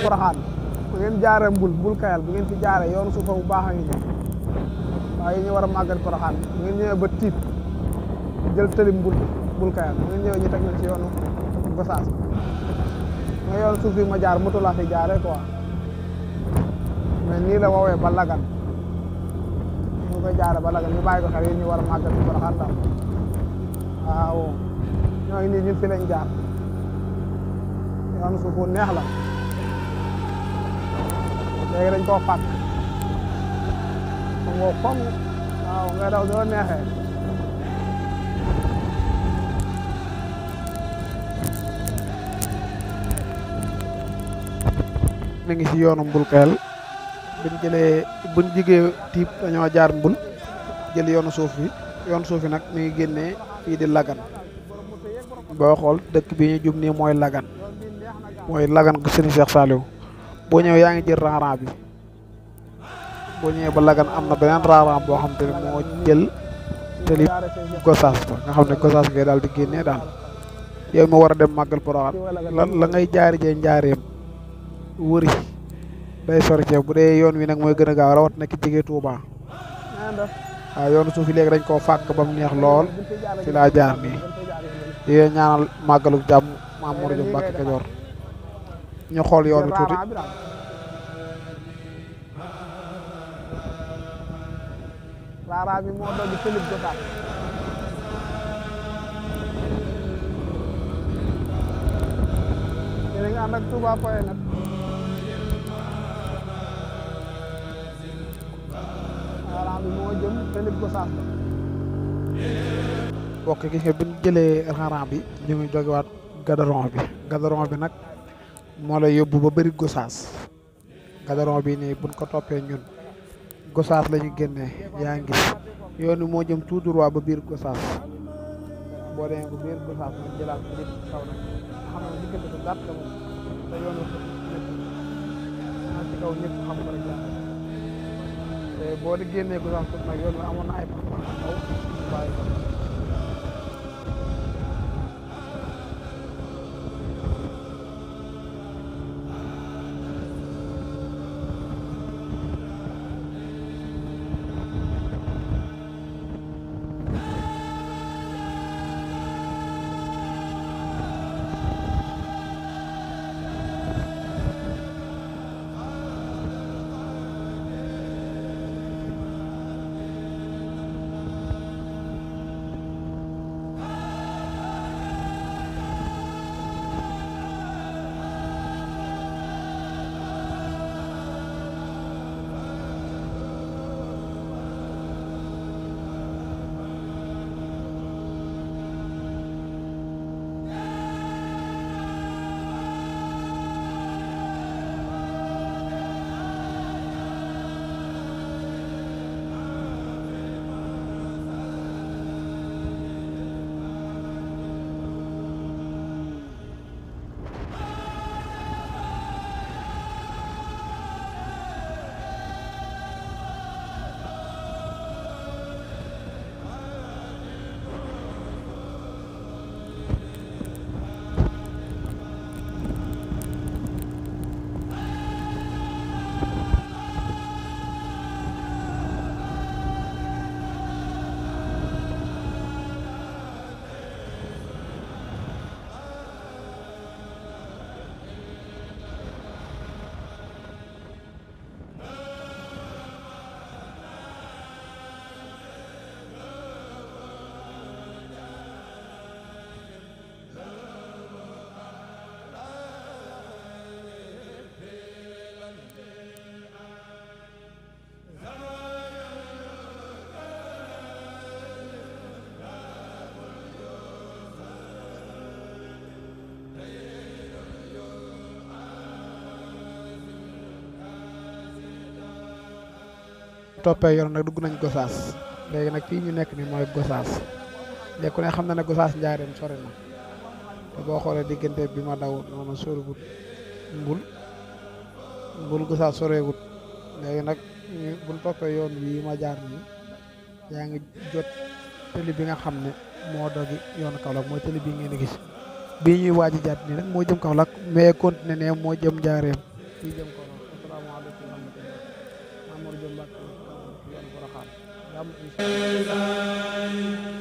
Porokhane bu ngeen jaaree Mbul Kayal bu ngeen fi jaaree yoonu suufa bu baax a ngi ñëw waaye ñu war a màggal Porokhane bu ngeen ñëwee ba tiit jël tëli Mbul Kayal bu ngeen ñëwee ñu teg leen ci yoonu Gosaas nga yoonu suuf bi ma jaar moto laa fi jaaree quoi mais nii la woowee ba Lagan ñu koy jaaree ba Lagan ñu bàyyi ko xel yéen ñu war a màggal ci Porokhane daal waaw ñoo ngi nii ñun fi lañ jaar yoonu suuf bu neex la léegi dañ koo fàkk ngoo foŋ waaw ngay daw doo neexee mi ngi si yoonu Mbul Kayal buñ jigee tiib dañoo jaar Mbul jël yoonu suuf bi nag mi ngi génnee fii di Lagan boo xool dëkk bi ñu jub nii mooy Lagan gu sëñ Cheikh Saliou boo ñëwee yaa ngi jël rang-rang bi boo ñëwee ba Lagan am na beneen rang-rang boo xam te ne moo jël tëli Gosaas ba nga xam ne Gosaas ngay daal di génnee daal yow ma war a dem màggal Porokhane la ngay jaari jee njaareem wëri day sori ceeb bu dee yoon wi nag mooy gën a gaaw rawat na ki jege Touba waaw yoonu suuf yi léegi dañ koo fàkk ba mu neex lool fi laa jaar nii di ñaanal màggalu jàmm Maam Mor Diop Mbacke Kajoor ñu xool yoon wi tuuti raara bi moo doon Philippe Gosaas yéen a ngi ànd ak Touba Poye nag raara bi moo jëm Philippe Gosaas la bokk gis nga bi ñu jëlee raara bi ñu ngi jógewaat gadaron bi nag moo lay yóbbu ba bëri Gosaas gadaron bi nii buñ ko toppee ñun Gosaas la ñu génnee yaa ngi gis yoon wi moo jëm tout droit ba biir Gosaas boo demee ba biir Gosaas ñu jëlaat ci kaw nag xam ne diggante bu gàtt la moom te yoon wi ci kaw ñëpp xam ko rek te boo di génnee Gosaas tuuti nag yoon wi amoon na ay waaye toppee yoon nag dugg nañ Gosaas léegi nag fii ñu nekk ni mooy Gosaas léegi ku ne xam na ne Gosaas njaareem sori na te boo xoolee diggante bi ma daw noonu soriwut mbul Gosaas soreewut léegi nag buñ toppee yoon wi ma jaar nii yaa ngi jot tëli bi nga xam ne moo dogi yoonu Kaolack mooy tëli bii ngeen di gis bii ñuy waaj a jaat nii nag moo jëm Kaolack mais continué ne moo jëm njaareem fii jëm ko noonu asalaamaaleykum wa rahmatulah Mamour Diop Mbacke yoon Porokhane jàmm incha allah